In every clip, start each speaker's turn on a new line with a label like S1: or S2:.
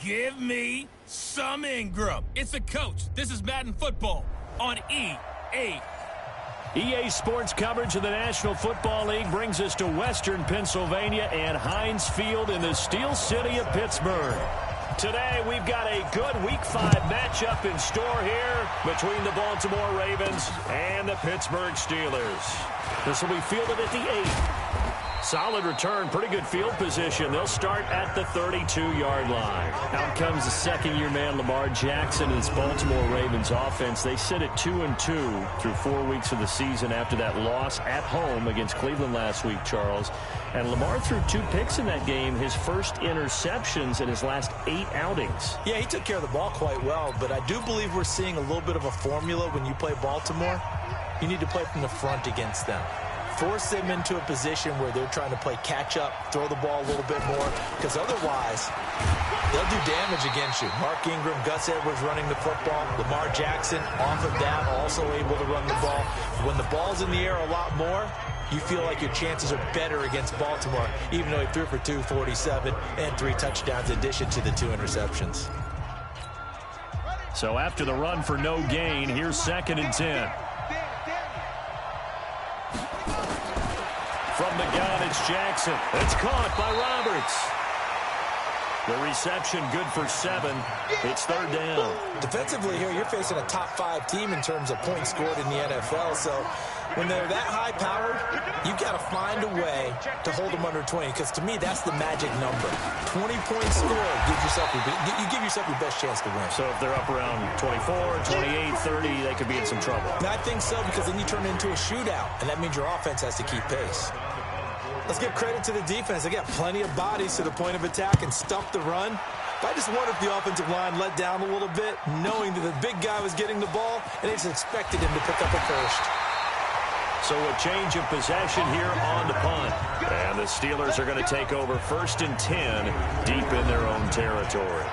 S1: Give me some Ingram. It's the coach. This is Madden Football on EA.
S2: EA Sports coverage of the National Football League brings us to Western Pennsylvania and Heinz Field in the Steel City of Pittsburgh. Today, we've got a good Week 5 matchup in store here between the Baltimore Ravens and the Pittsburgh Steelers. This will be fielded at the 8. Solid return, pretty good field position. They'll start at the 32-yard line. Out comes the second-year man Lamar Jackson and his Baltimore Ravens offense. They sit at 2-2 through 4 weeks of the season after that loss at home against Cleveland last week, Charles. And Lamar threw 2 picks in that game, his first interceptions in his last 8 outings.
S3: Yeah, he took care of the ball quite well, but I do believe we're seeing a little bit of a formula when you play Baltimore. You need to play from the front against them. Force them into a position where they're trying to play catch-up, throw the ball a little bit more, because otherwise they'll do damage against you. Mark Ingram, Gus Edwards running the football. Lamar Jackson off of that, also able to run the ball. When the ball's in the air a lot more, you feel like your chances are better against Baltimore, even though he threw for 247 and 3 touchdowns in addition to the 2 interceptions.
S2: So after the run for no gain, here's 2nd and 10. From the gun, it's Jackson. It's caught by Roberts. The reception good for 7. It's 3rd down.
S3: Defensively here, you're facing a top 5 team in terms of points scored in the NFL. So when they're that high-powered, you've got to find a way to hold them under 20. Because to me, that's the magic number. 20 points scored, you give yourself your best chance to win.
S2: So if they're up around 24, 28, 30, they could be in some trouble.
S3: And I think so, because then you turn it into a shootout, and that means your offense has to keep pace. Let's give credit to the defense. They got plenty of bodies to the point of attack and stuff the run. But I just wonder if the offensive line let down a little bit, knowing that the big guy was getting the ball, and they just expected him to pick up a first.
S2: So a change of possession here on the punt. And the Steelers are going to take over 1st and 10 deep in their own territory.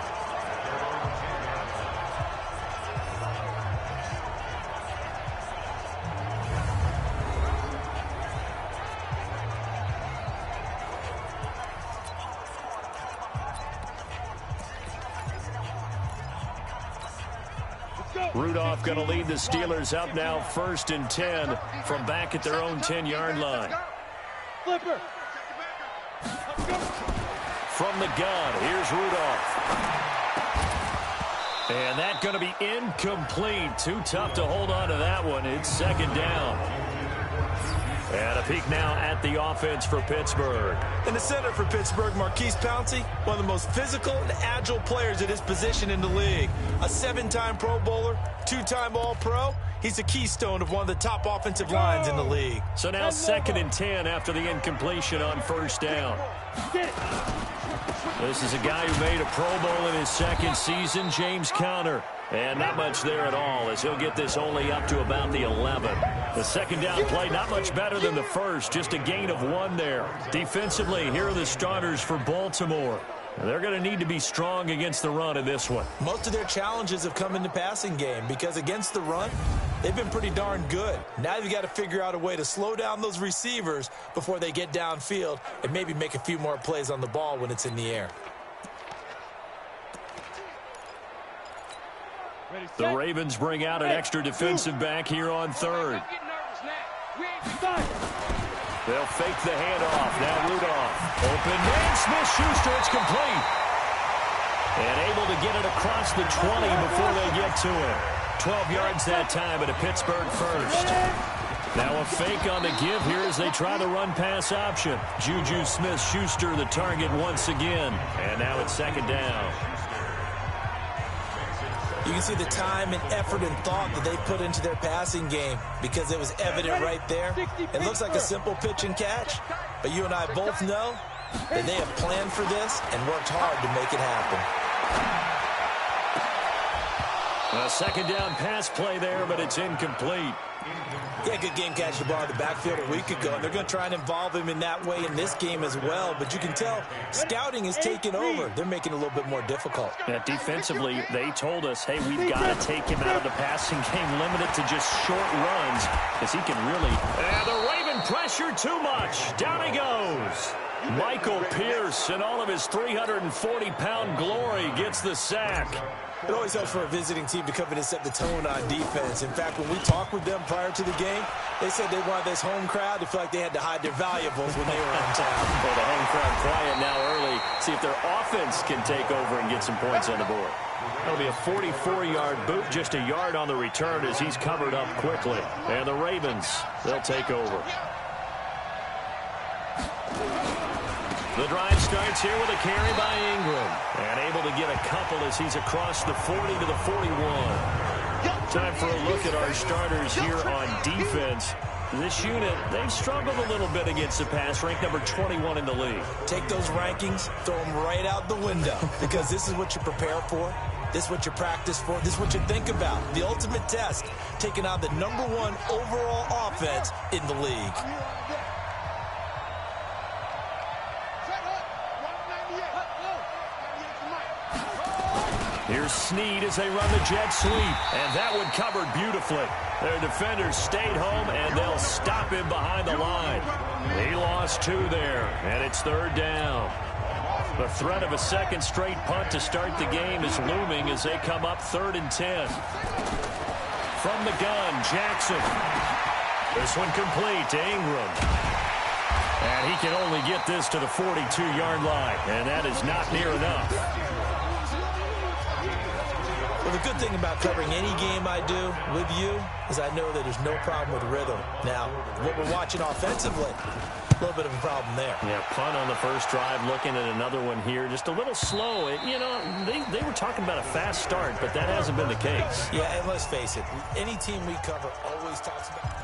S2: Rudolph going to lead the Steelers up now 1st and 10 from back at their own 10-yard line.
S4: Flipper.
S2: From the gun, here's Rudolph. And that's going to be incomplete. Too tough to hold on to that one. It's 2nd down. And a peek now at the offense for Pittsburgh.
S3: In the center for Pittsburgh, Marquise Pouncey, one of the most physical and agile players at his position in the league. A 7-time Pro Bowler, 2-time All-Pro. He's the keystone of one of the top offensive lines in the league.
S2: So now 2nd and 10 after the incompletion on 1st down. This is a guy who made a Pro Bowl in his 2nd season, James Conner. And not much there at all, as he'll get this only up to about the 11. The 2nd down play, not much better than the first, just a gain of 1 there. Defensively, here are the starters for Baltimore. They're going to need to be strong against the run in this one.
S3: Most of their challenges have come in the passing game, because against the run, they've been pretty darn good. Now you've got to figure out a way to slow down those receivers before they get downfield and maybe make a few more plays on the ball when it's in the air.
S2: The Ravens bring out an extra defensive back here on 3rd. They'll fake the handoff. Now Rudolph. Open man, Smith-Schuster. It's complete. And able to get it across the 20 before they get to it. 12 yards that time, at a Pittsburgh first. Now a fake on the give here as they try the run-pass option. Juju Smith-Schuster the target once again. And now it's 2nd down.
S3: You can see the time and effort and thought that they put into their passing game, because it was evident right there. It looks like a simple pitch and catch, but you and I both know that they have planned for this and worked hard to make it happen.
S2: A second down pass play there, but it's incomplete.
S3: Yeah, good game catching the ball in the backfield a week ago, and they're going to try and involve him in that way in this game as well. But you can tell scouting is taking over. They're making it a little bit more difficult.
S2: Yeah, defensively, they told us, hey, we've got to take him out of the passing game, limit it to just short runs, because he can really... And the Raven pressure too much. Down he goes. Michael Pierce, in all of his 340-pound glory, gets the sack.
S3: It always helps for a visiting team to come in and set the tone on defense. In fact, when we talked with them prior to the game, they said they wanted this home crowd to feel like they had to hide their valuables when they were in town.
S2: Well, the home crowd quiet now early. See if their offense can take over and get some points on the board. That'll be a 44-yard boot, just a yard on the return as he's covered up quickly. And the Ravens, they'll take over. The drive starts here with a carry by Ingram. And able to get a couple as he's across the 40 to the 41. Time for a look at our starters here on defense. This unit, they've struggled a little bit against the pass, ranked number 21 in the league.
S3: Take those rankings, throw them right out the window, because this is what you prepare for. This is what you practice for. This is what you think about. The ultimate test, taking on the #1 overall offense in the league.
S2: Here's Snead as they run the jet sweep, and that one covered beautifully. Their defenders stayed home, and they'll stop him behind the line. He lost 2 there, and it's 3rd down. The threat of a second straight punt to start the game is looming as they come up 3rd and 10. From the gun, Jackson. This one complete to Ingram. And he can only get this to the 42-yard line, and that is not near enough.
S3: Well, the good thing about covering any game I do with you is I know that there's no problem with rhythm. Now, what we're watching offensively, a little bit of a problem there.
S2: Yeah, punt on the first drive, looking at another one here. Just a little slow. You know, they were talking about a fast start, but that hasn't been the case.
S3: Yeah, and let's face it, any team we cover always talks about...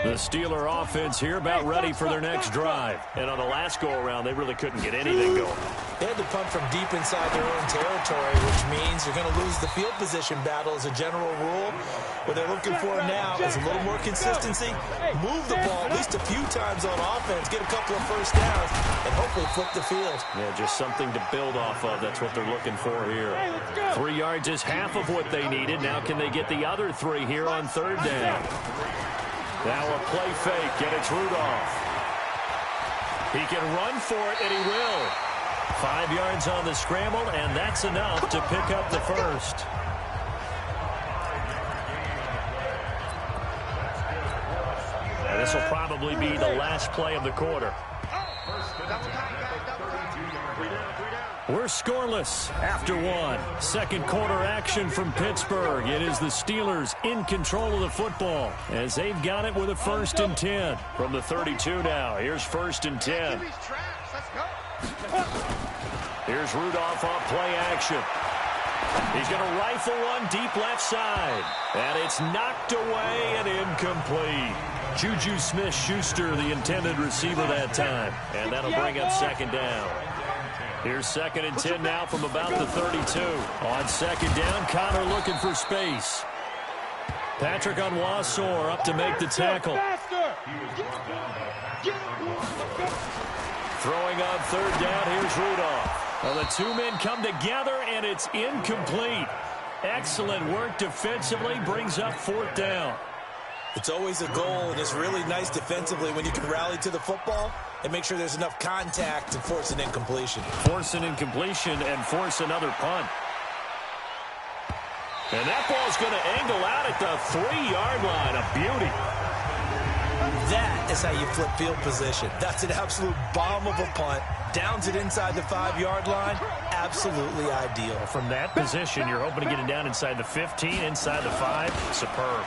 S2: The Steeler offense here about ready for their next drive. And on the last go-around, they really couldn't get anything going.
S3: They had to punt from deep inside their own territory, which means you're going to lose the field position battle as a general rule. What they're looking for now is a little more consistency, move the ball at least a few times on offense, get a couple of first downs, and hopefully flip the field.
S2: Yeah, just something to build off of. That's what they're looking for here. 3 yards is half of what they needed. Now can they get the other 3 here on 3rd down? Now a play fake, and it's Rudolph. He can run for it, and he will. 5 yards on the scramble, and that's enough to pick up the first. And this will probably be the last play of the quarter. We're scoreless after 1. Second quarter action from Pittsburgh. It is the Steelers in control of the football as they've got it with a 1st and 10. From the 32 now, here's 1st and 10. Here's Rudolph off play action. He's going to rifle one deep left side. And it's knocked away and incomplete. Juju Smith-Schuster, the intended receiver that time. And that'll bring up 2nd down. Here's 2nd and 10 now from about the 32. On 2nd down, Connor looking for space. Patrick Onwuasor up to make the tackle. Throwing on 3rd down, here's Rudolph. Well, the 2 men come together, and it's incomplete. Excellent work defensively, brings up 4th down.
S3: It's always a goal, and it's really nice defensively when you can rally to the football and make sure there's enough contact to force an incompletion.
S2: Force an incompletion and force another punt. And that ball's going to angle out at the 3-yard line. A beauty.
S3: That is how you flip field position. That's an absolute bomb of a punt. Downs it inside the 5-yard line. Absolutely ideal.
S2: From that position, you're hoping to get it down inside the 15, inside the 5. Superb.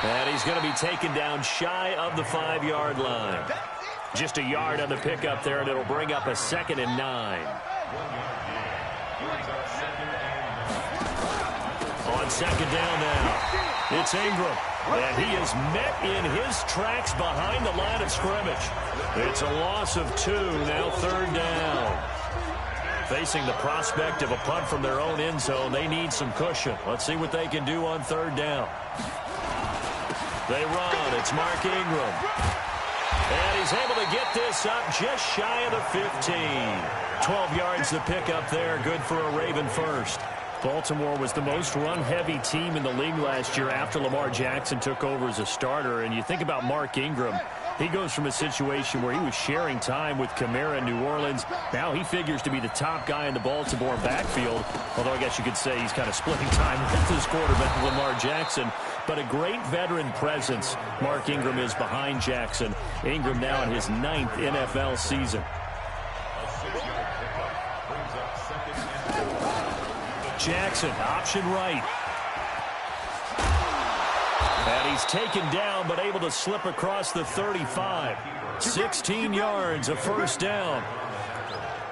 S2: And he's going to be taken down shy of the 5-yard line. Just a yard on the pickup there, and it'll bring up a 2nd and 9. On second down now, it's Ingram. And he is met in his tracks behind the line of scrimmage. It's a loss of 2, now third down. Facing the prospect of a punt from their own end zone, they need some cushion. Let's see what they can do on third down. They run. It's Mark Ingram. And he's able to get this up just shy of the 15. 12 yards to pick up there. Good for a Raven first. Baltimore was the most run-heavy team in the league last year after Lamar Jackson took over as a starter. And you think about Mark Ingram, he goes from a situation where he was sharing time with Kamara in New Orleans. Now he figures to be the top guy in the Baltimore backfield, although I guess you could say he's kind of splitting time with his quarterback, Lamar Jackson. But a great veteran presence Mark Ingram is behind Jackson. Ingram now in his 9th NFL season. Jackson, option right. And he's taken down, but able to slip across the 35. 16 yards, a first down.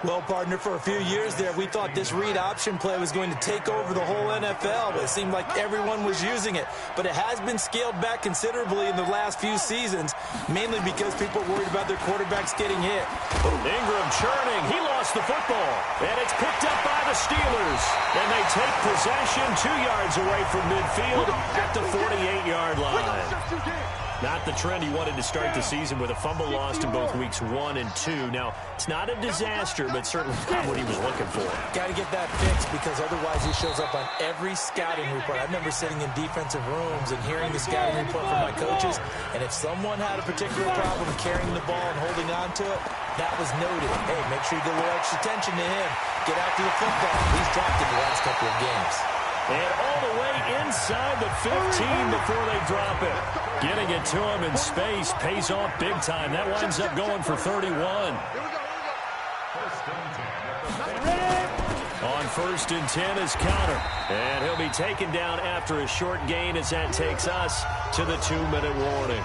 S3: Well, partner, for a few years there, we thought this read option play was going to take over the whole NFL, but it seemed like everyone was using it. But it has been scaled back considerably in the last few seasons, mainly because people are worried about their quarterbacks getting hit.
S2: Ingram churning. He lost the football, and it's picked up by the Steelers. And they take possession 2 yards away from midfield at the 48-yard line. Not the trend he wanted to start the season with a fumble lost in both weeks 1 and 2. Now, it's not a disaster, but certainly not what he was looking for.
S3: Got to get that fixed because otherwise he shows up on every scouting report. I remember sitting in defensive rooms and hearing the scouting report from my coaches, and if someone had a particular problem carrying the ball and holding on to it, that was noted. Hey, make sure you get a little extra attention to him. Get after the football. He's dropped it the last couple of games.
S2: And all the way inside the 15 before they drop it. Getting it to him in space pays off big time. That winds up going for 31. On 1st and 10 is Connor. And he'll be taken down after a short gain as that takes us to the 2-minute warning.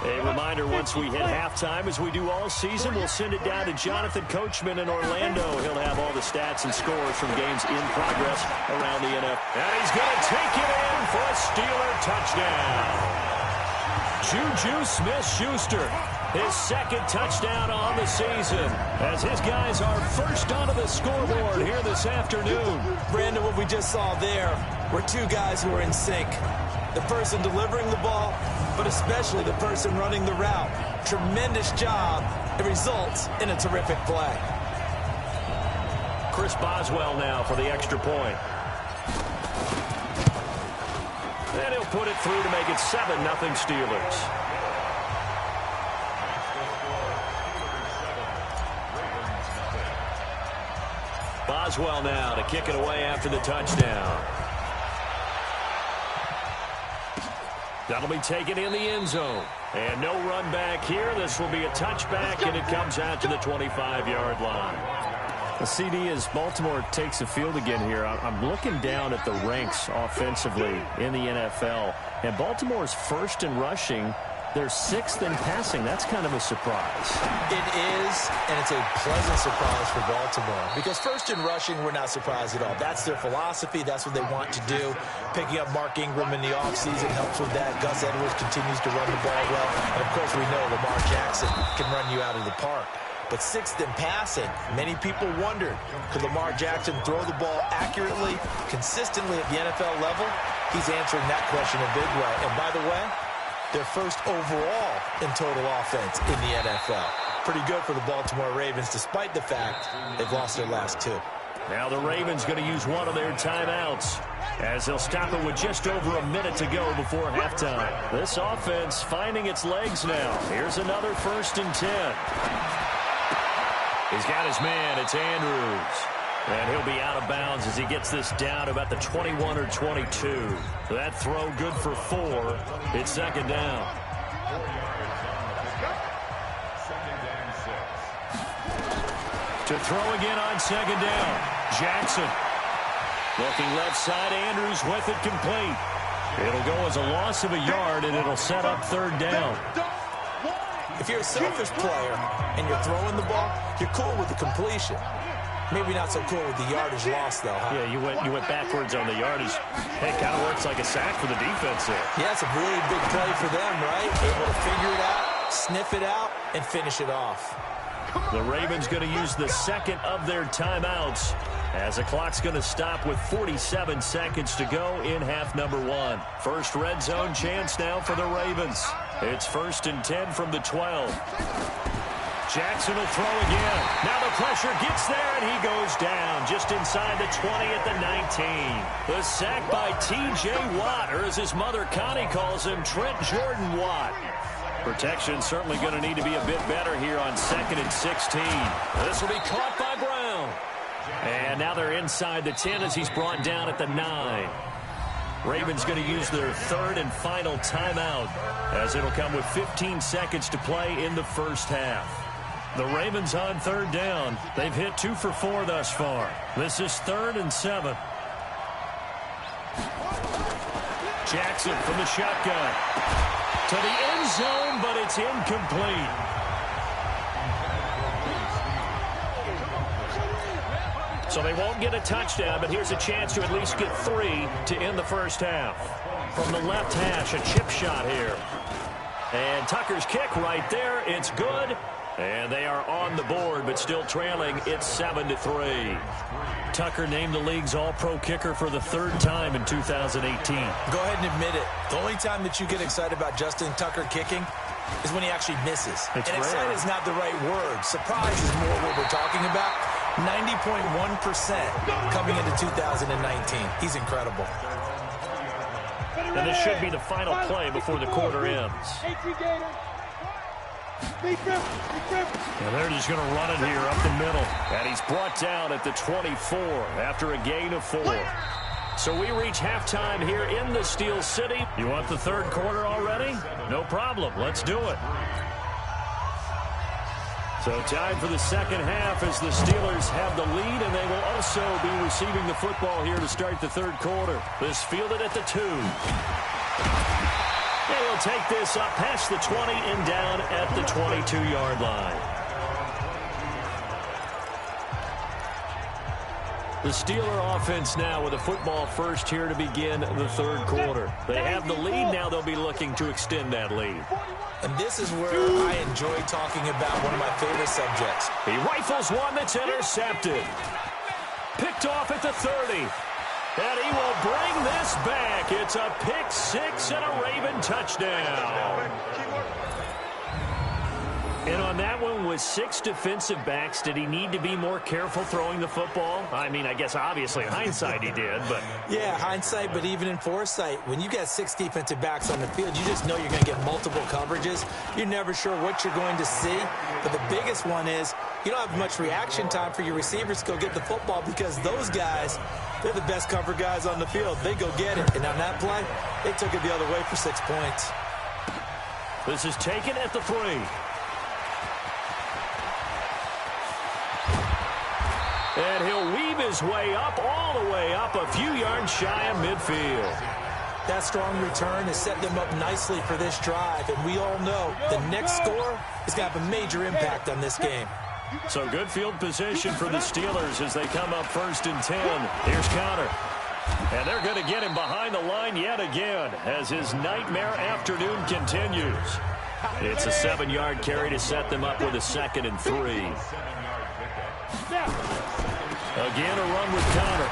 S2: A reminder, once we hit halftime, as we do all season, we'll send it down to Jonathan Coachman in Orlando. He'll have all the stats and scores from games in progress around the NFL. And he's going to take it in for a Steeler touchdown. Juju Smith-Schuster, his 2nd touchdown on the season, as his guys are first onto the scoreboard here this afternoon.
S3: Brandon, what we just saw there were 2 guys who are in sync. The person delivering the ball, but especially the person running the route. Tremendous job. It results in a terrific play.
S2: Chris Boswell now for the extra point. And he'll put it through to make it 7-0 Steelers. Boswell now to kick it away after the touchdown. That'll be taken in the end zone. And no run back here. This will be a touchback, and it comes out to the 25-yard line. The CD as Baltimore takes the field again here. I'm looking down at the ranks offensively in the NFL. And Baltimore's 1st in rushing. They're 6th in passing. That's kind of a surprise.
S3: It is, and it's a pleasant surprise for Baltimore. Because 1st in rushing, we're not surprised at all. That's their philosophy. That's what they want to do. Picking up Mark Ingram in the offseason helps with that. Gus Edwards continues to run the ball well. And, of course, we know Lamar Jackson can run you out of the park. But 6th in passing, many people wondered, could Lamar Jackson throw the ball accurately, consistently at the NFL level? He's answering that question a big way. And, by the way, they're 1st overall in total offense in the NFL. Pretty good for the Baltimore Ravens, despite the fact they've lost their last 2.
S2: Now the Ravens going to use one of their timeouts, as they'll stop it with just over a minute to go before halftime. This offense finding its legs now. Here's another 1st and 10. He's got his man. It's Andrews. And he'll be out of bounds as he gets this down about the 21 or 22. That throw good for 4. It's 2nd down. To throw again on 2nd down. Jackson. Looking left side. Andrews with it complete. It'll go as a loss of a yard, and it'll set up 3rd down.
S3: If you're a selfish player and you're throwing the ball, you're cool with the completion. Maybe not so cool with the yardage loss, though, huh?
S2: Yeah, you went backwards on the yardage. Hey, it kind of works like a sack for the defense there.
S3: Yeah, it's a really big play for them, right? Able to figure it out, sniff it out, and finish it off.
S2: The Ravens going to use the second of their timeouts as the clock's going to stop with 47 seconds to go in half number 1. First red zone chance now for the Ravens. It's 1st and 10 from the 12. Jackson will throw again. Now the pressure gets there, and he goes down just inside the 20 at the 19. The sack by T.J. Watt, or as his mother Connie calls him, Trent Jordan Watt. Protection certainly going to need to be a bit better here on 2nd and 16. This will be caught by Brown. And now they're inside the 10 as he's brought down at the 9. Ravens going to use their third and final timeout as it'll come with 15 seconds to play in the first half. The Ravens on 3rd down. They've hit 2 for 4 thus far. This is 3rd and 7. Jackson from the shotgun. To the end zone, but it's incomplete. So they won't get a touchdown, but here's a chance to at least get 3 to end the first half. From the left hash, a chip shot here. And Tucker's kick right there. It's good. And they are on the board, but still trailing. It's 7-3. Tucker named the league's all-pro kicker for the 3rd time in 2018.
S3: Go ahead and admit it. The only time that you get excited about Justin Tucker kicking is when he actually misses.
S2: It's
S3: and
S2: rare.
S3: excited is not the right word. Surprise is more what we're talking about. 90.1% coming into 2019. He's incredible.
S2: And this should be the final play before the quarter ends. And they're just going to run it here up the middle. And he's brought down at the 24 after a gain of 4. So we reach halftime here in the Steel City. You want the 3rd quarter already? No problem. Let's do it. So time for the second half as the Steelers have the lead, and they will also be receiving the football here to start the 3rd quarter. This fielded at the 2. They will take this up past the 20 and down at the 22-yard line. The Steeler offense now with a football first here to begin the 3rd quarter. They have the lead. Now they'll be looking to extend that lead.
S3: And this is where I enjoy talking about one of my favorite subjects.
S2: He rifles one that's intercepted. Picked off at the 30. And he will bring this back. It's a pick 6 and a Raven touchdown. And on that one, with 6 defensive backs, did he need to be more careful throwing the football? I mean, I guess obviously in hindsight he did, but...
S3: Yeah, hindsight, but even in foresight, when you got 6 defensive backs on the field, you just know you're going to get multiple coverages. You're never sure what you're going to see. But the biggest one is you don't have much reaction time for your receivers to go get the football because those guys, they're the best cover guys on the field. They go get it. And on that play, they took it the other way for 6 points.
S2: This is taken at the 3. And he'll weave his way up, all the way up, a few yards shy of midfield.
S3: That strong return has set them up nicely for this drive, and we all know the next score is going to have a major impact on this game.
S2: So good field position for the Steelers as they come up 1st and 10. Here's Conner. And they're going to get him behind the line yet again as his nightmare afternoon continues. It's a 7-yard carry to set them up with a 2nd and 3. Again, a run with Conner.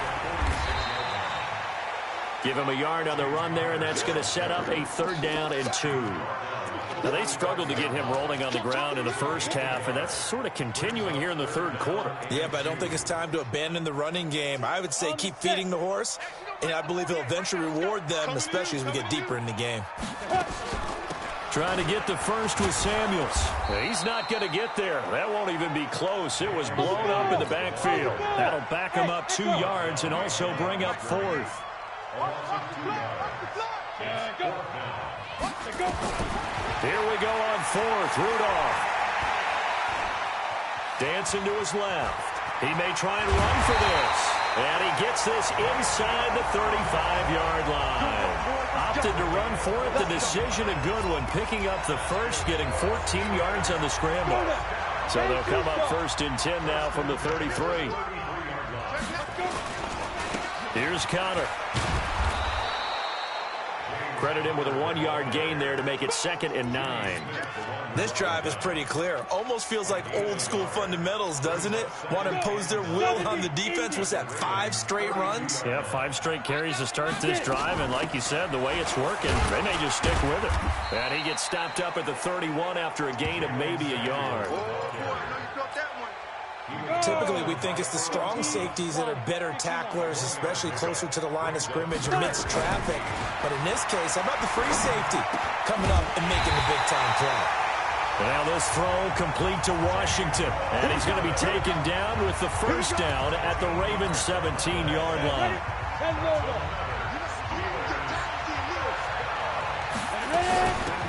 S2: Give him a yard on the run there, and that's going to set up a 3rd down and 2. Now, they struggled to get him rolling on the ground in the first half, and that's sort of continuing here in the 3rd quarter.
S3: Yeah, but I don't think it's time to abandon the running game. I would say keep feeding the horse, and I believe he'll eventually reward them, especially as we get deeper in the game.
S2: Trying to get the first with Samuels. He's not going to get there. That won't even be close. It was blown up in the backfield. That'll back him up 2 yards and also bring up 4th. Here we go on 4th. Rudolph. Dancing to his left. He may try and run for this. And he gets this inside the 35-yard line. Opted to run for it. The decision a good one. Picking up the first, getting 14 yards on the scramble. So they'll come up 1st and 10 now from the 33. Here's Connor. Credit him with a 1-yard gain there to make it 2nd and 9.
S3: This drive is pretty clear. Almost feels like old school fundamentals, doesn't it? Want to impose their will on the defense. What's that, 5 straight runs?
S2: Yeah, 5 straight carries to start this drive. And like you said, the way it's working, they may just stick with it. And he gets stopped up at the 31 after a gain of maybe a yard.
S3: Typically, we think it's the strong safeties that are better tacklers, especially closer to the line of scrimmage amidst traffic. But in this case, how about the free safety coming up and making the big-time play?
S2: Now this throw complete to Washington. And he's going to be taken down with the first down at the Ravens' 17-yard line.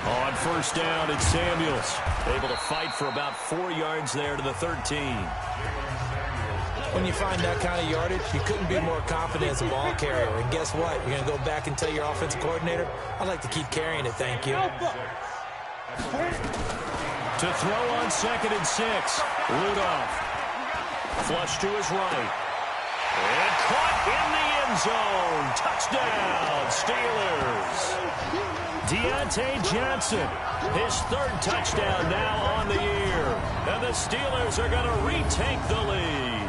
S2: On first down, it's Samuels. Able to fight for about 4 yards there to the 13.
S3: When you find that kind of yardage, you couldn't be more confident as a ball carrier. And guess what? You're going to go back and tell your offensive coordinator, I'd like to keep carrying it, thank you.
S2: To throw on 2nd and 6. Rudolph. Flush to his right. And caught in the end zone. Touchdown, Steelers. Deontay Johnson, his 3rd touchdown now on the year. And the Steelers are going to retake the lead.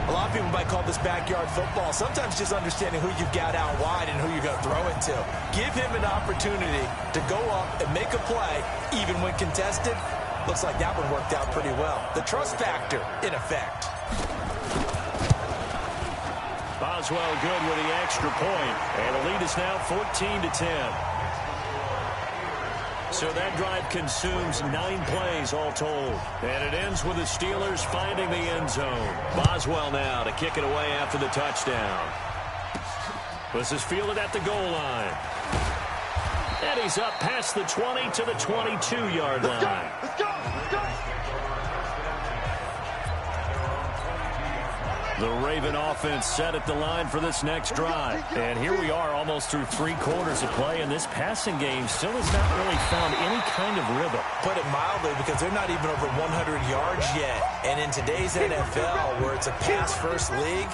S3: A lot of people might call this backyard football. Sometimes just understanding who you've got out wide and who you're going to throw it to. Give him an opportunity to go up and make a play, even when contested. Looks like that one worked out pretty well. The trust factor, in effect.
S2: Boswell good with the extra point. And the lead is now 14-10. So that drive consumes 9 plays all told. And it ends with the Steelers finding the end zone. Boswell now to kick it away after the touchdown. This is fielded at the goal line. And he's up past the 20 to the 22-yard line.
S4: Let's go! Let's go!
S2: The Raven offense set at the line for this next drive. And here we are almost through 3 quarters of play, and this passing game still has not really found any kind of rhythm.
S3: Put it mildly, because they're not even over 100 yards yet. And in today's NFL, where it's a pass-first league,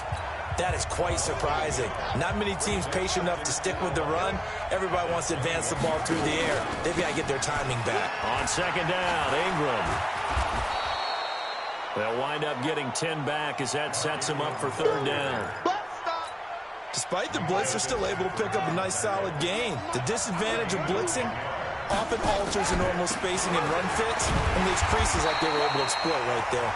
S3: that is quite surprising. Not many teams patient enough to stick with the run. Everybody wants to advance the ball through the air. They've got to get their timing back.
S2: On 2nd down, Ingram. They'll wind up getting 10 back as that sets them up for 3rd down.
S3: Despite the blitz, they're still able to pick up a nice solid gain. The disadvantage of blitzing often alters the normal spacing and run fits and leaves creases like they were able to exploit right there.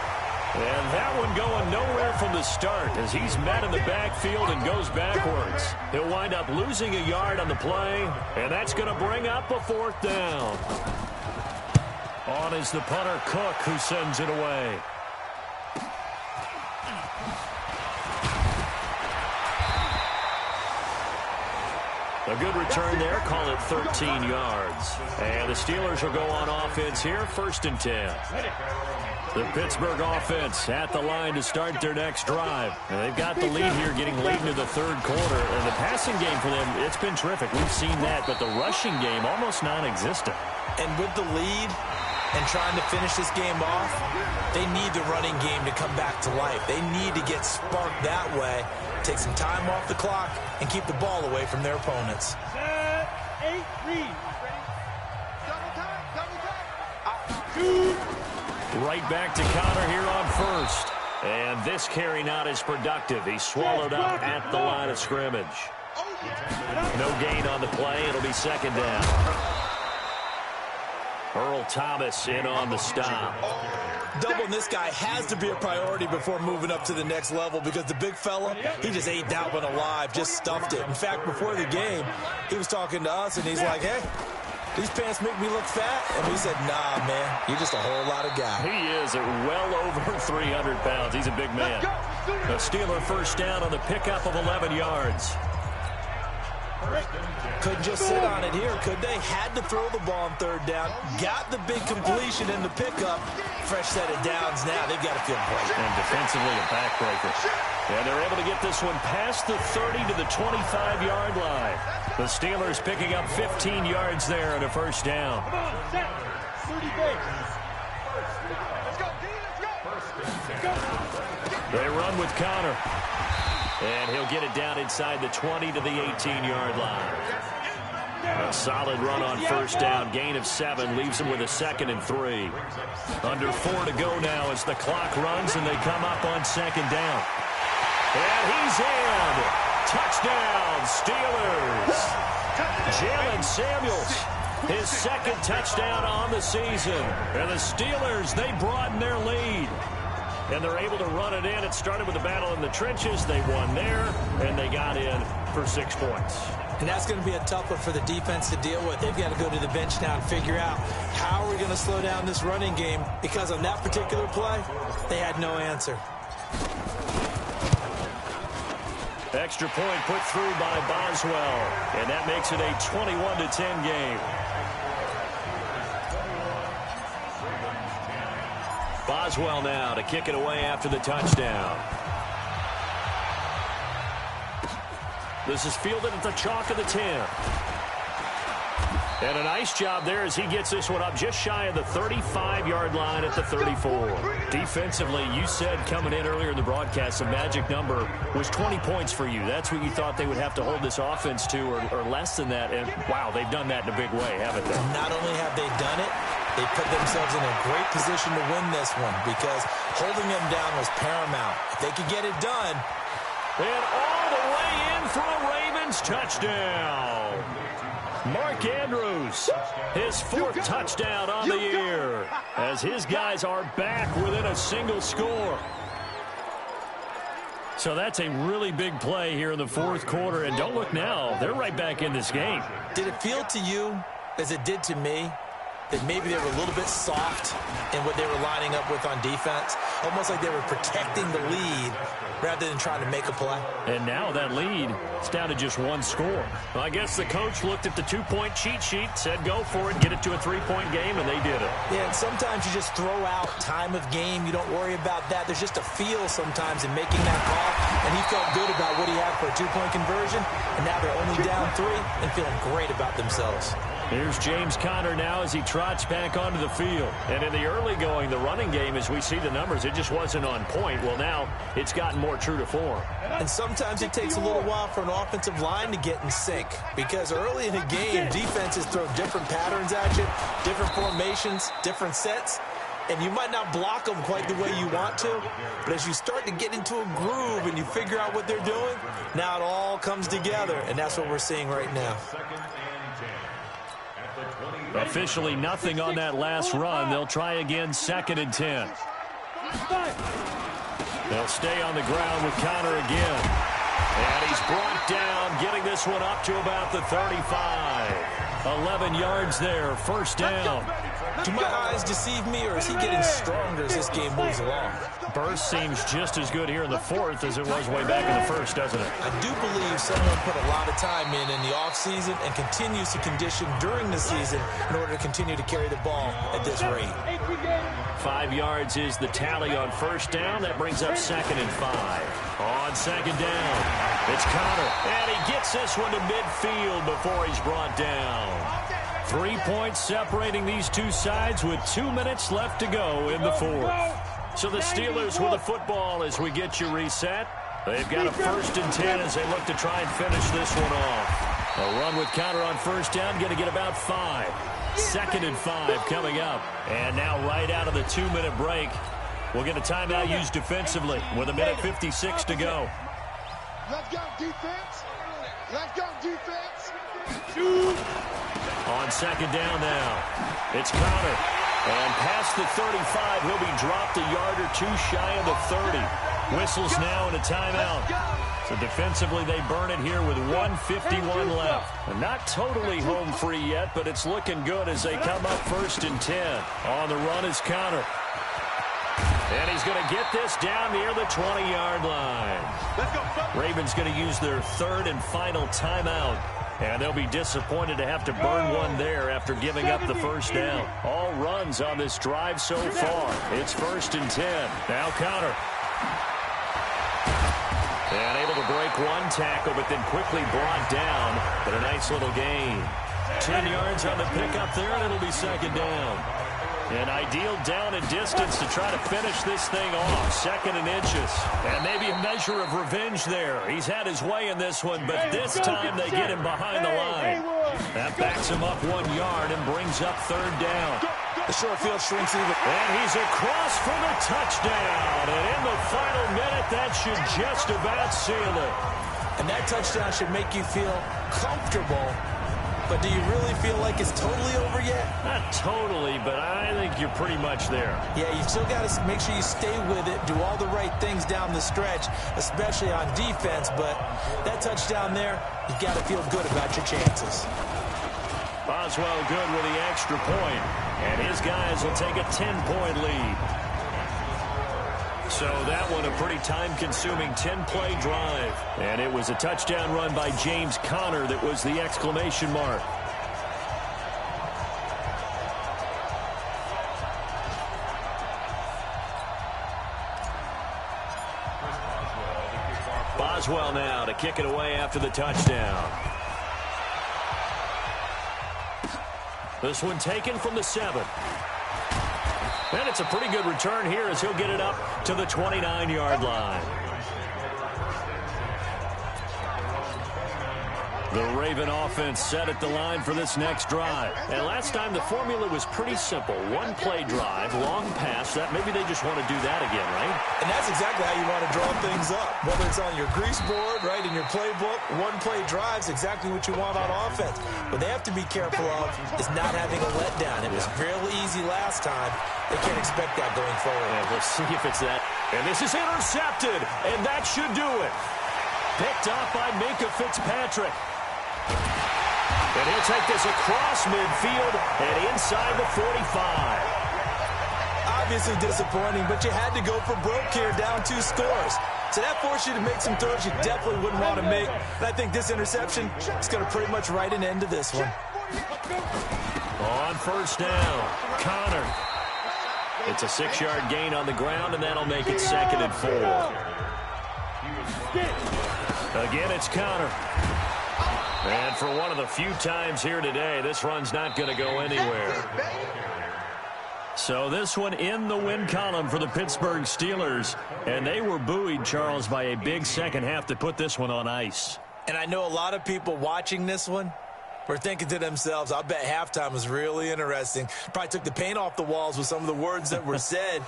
S2: And that one going nowhere from the start as he's met in the backfield and goes backwards. He'll wind up losing a yard on the play, and that's going to bring up a 4th down. On is the punter, Cook, who sends it away. A good return there, call it 13 yards. And the Steelers will go on offense here, 1st and 10. The Pittsburgh offense at the line to start their next drive. And they've got the lead here, getting late into the 3rd quarter. And the passing game for them, it's been terrific. We've seen that, but the rushing game almost non-existent.
S3: And with the lead and trying to finish this game off, they need the running game to come back to life. They need to get sparked that way, take some time off the clock, and keep the ball away from their opponents.
S4: 8, read. Double time.
S2: Right back to Connor here on 1st. And this carry not as productive. He's swallowed up at the line of scrimmage. No gain on the play. It'll be 2nd down. Earl Thomas in on the stop.
S3: Doubling this guy has to be a priority before moving up to the next level, because the big fella, he just ate that one alive, just stuffed it. In fact, before the game, he was talking to us, and he's like, hey, these pants make me look fat. And we said, nah, man, you're just a whole lot of guy.
S2: He is at well over 300 pounds. He's a big man. A Steeler 1st down on the pickup of 11 yards.
S3: Couldn't just sit on it here, could they? Had to throw the ball on third down. Got the big completion in the pickup. Fresh set of downs now. They've got to feel great.
S2: And defensively, a backbreaker. And they're able to get this one past the 30 to the 25-yard line. The Steelers picking up 15 yards there and a first down.
S4: Come on, set. 30 base. Let's go, D, let's go.
S2: They run with Connor. And he'll get it down inside the 20 to the 18-yard line. A solid run on first down. Gain of 7 leaves him with a 2nd and 3. Under 4 to go now as the clock runs and they come up on 2nd down. And he's in. Touchdown, Steelers. Jalen Samuels, his 2nd touchdown on the season. And the Steelers, they broaden their lead. And they're able to run it in. It started with a battle in the trenches. They won there, and they got in for 6 points.
S3: And that's going to be a tough one for the defense to deal with. They've got to go to the bench now and figure out how are we going to slow down this running game, because on that particular play, they had no answer.
S2: Extra point put through by Boswell, and that makes it a 21-10 game. Boswell now to kick it away after the touchdown. This is fielded at the chalk of the 10. And a nice job there as he gets this one up just shy of the 35-yard line at the 34. Defensively, you said coming in earlier in the broadcast, the magic number was 20 points for you. That's what you thought they would have to hold this offense to, or less than that. And, wow, they've done that in a big way, haven't they?
S3: Not only have they done it, they put themselves in a great position to win this one, because holding them down was paramount. If they could get it done.
S2: And all the way in for a Ravens touchdown. Mark Andrews, his 4th touchdown on the year, as his guys are back within a single score. So that's a really big play here in the 4th quarter, and don't look now, they're right back in this game.
S3: Did it feel to you, as it did to me, that maybe they were a little bit soft in what they were lining up with on defense? Almost like they were protecting the lead rather than trying to make a play.
S2: And now that lead is down to just 1 score. Well, I guess the coach looked at the 2-point cheat sheet, said go for it, get it to a 3-point game, and they did it.
S3: Yeah, and sometimes you just throw out time of game. You don't worry about that. There's just a feel sometimes in making that call, and he felt good about what he had for a 2-point conversion, and now they're only down 3 and feeling great about themselves.
S2: Here's James Conner now as he trots back onto the field. And in the early going, the running game, as we see the numbers, it just wasn't on point. Well, now it's gotten more true to form.
S3: And sometimes it takes a little while for an offensive line to get in sync, because early in a game, defenses throw different patterns at you, different formations, different sets, and you might not block them quite the way you want to, but as you start to get into a groove and you figure out what they're doing, now it all comes together, and that's what we're seeing right now.
S2: Officially nothing on that last run. They'll try again, 2nd and 10. They'll stay on the ground with Conner again. And he's brought down, getting this one up to about the 35. 11 yards there, first down.
S3: Do my eyes deceive me, or is he getting stronger as this game moves along?
S2: Burst seems just as good here in the 4th as it was way back in the 1st, doesn't it?
S3: I do believe someone put a lot of time in the offseason and continues to condition during the season in order to continue to carry the ball at this rate.
S2: 5 yards is the tally on first down. That brings up 2nd and 5. On 2nd down, it's Conner. And he gets this one to midfield before he's brought down. 3 points separating these two sides with 2 minutes left to go in the 4th. So the Steelers with the football as we get you reset. They've got a 1st and 10 as they look to try and finish this one off. A run with Conner on first down, going to get about 5. 2nd and 5 coming up. And now right out of the 2-minute break, we'll get a timeout used defensively with 1:56 to go.
S4: Let's go, defense. Let's go, defense.
S2: On 2nd down now, it's Conner. And past the 35, he'll be dropped a yard or 2 shy of the 30. Whistles now and a timeout. So defensively, they burn it here with 1:51 left. And not totally home free yet, but it's looking good as they come up 1st and 10. On the run is Conner. And he's going to get this down near the 20-yard line. Ravens going to use their 3rd and final timeout And they'll be disappointed to have to burn one there after giving up the first down. All runs on this drive so far. It's 1st and 10. Now Connor. And able to break one tackle, but then quickly brought down. But a nice little gain. 10 yards on the pickup there, and it'll be 2nd down. An ideal down and distance to try to finish this thing off. 2nd and inches. And maybe a measure of revenge there. He's had his way in this one, but this time they get him behind the line. That backs him up 1 yard and brings up 3rd down.
S3: The short field shrinks even.
S2: And he's across for the touchdown. And in the final minute, that should just about seal it.
S3: And that touchdown should make you feel comfortable. But do you really feel like it's totally over yet?
S2: Not totally, but I think you're pretty much there.
S3: Yeah, you've still got to make sure you stay with it, do all the right things down the stretch, especially on defense. But that touchdown there, you've got to feel good about your chances.
S2: Boswell good with the extra point, and his guys will take a 10-point lead. So that one a pretty time-consuming 10-play drive. And it was a touchdown run by James Conner that was the exclamation mark. Boswell now to kick it away after the touchdown. This one taken from the 7. And it's a pretty good return here as he'll get it up to the 29-yard line. The Raven offense set at the line for this next drive. And last time the formula was pretty simple. One-play drive, long pass. That maybe they just want to do that again, right?
S3: And that's exactly how you want to draw things up. Whether it's on your grease board, right, in your playbook, one-play drive's exactly what you want on offense. What they have to be careful of is not having a letdown. It was real easy last time. They can't expect that going forward.
S2: Yeah, we'll see if it's that. And this is intercepted, and that should do it. Picked off by Minkah Fitzpatrick. And he'll take this across midfield and inside the 45.
S3: Obviously disappointing, but you had to go for broke here, down 2 scores. So that forced you to make some throws you definitely wouldn't want to make. And I think this interception is going to pretty much write an end to this one.
S2: On 1st down, Connor. It's a 6-yard gain on the ground, and that'll make it 2nd and 4. Again, it's Connor. And for one of the few times here today, this run's not going to go anywhere. So this one in the win column for the Pittsburgh Steelers. And they were buoyed, Charles, by a big second half to put this one on ice.
S3: And I know a lot of people watching this one were thinking to themselves, I bet halftime was really interesting. Probably took the paint off the walls with some of the words that were said.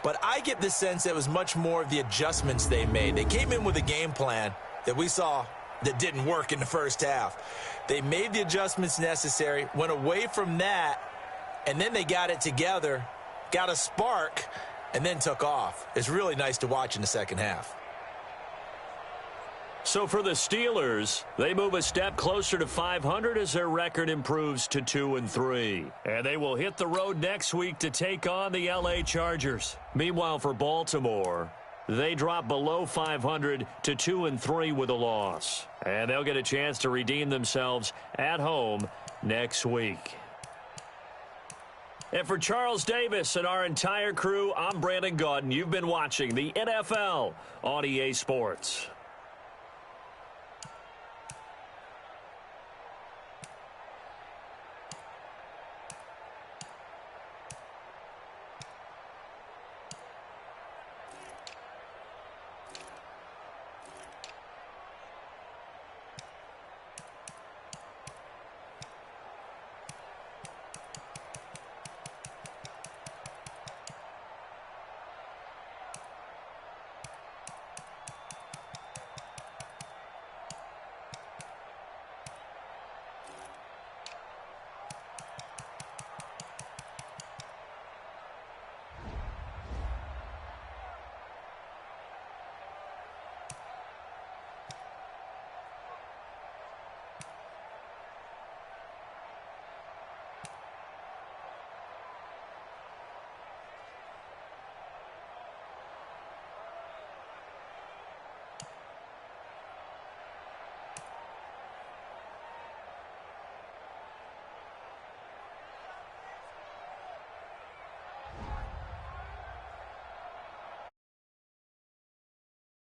S3: But I get the sense it was much more of the adjustments they made. They came in with a game plan that we saw that didn't work in the first half. They made the adjustments necessary, went away from that, and then they got it together, got a spark, and then took off. It's really nice to watch in the second half.
S2: So for the Steelers, they move a step closer to 500 as their record improves to 2-3. And they will hit the road next week to take on the LA Chargers. Meanwhile, for Baltimore, they drop below 500 to 2-3 with a loss. And they'll get a chance to redeem themselves at home next week. And for Charles Davis and our entire crew, I'm Brandon Gaudin. You've been watching the NFL on EA Sports.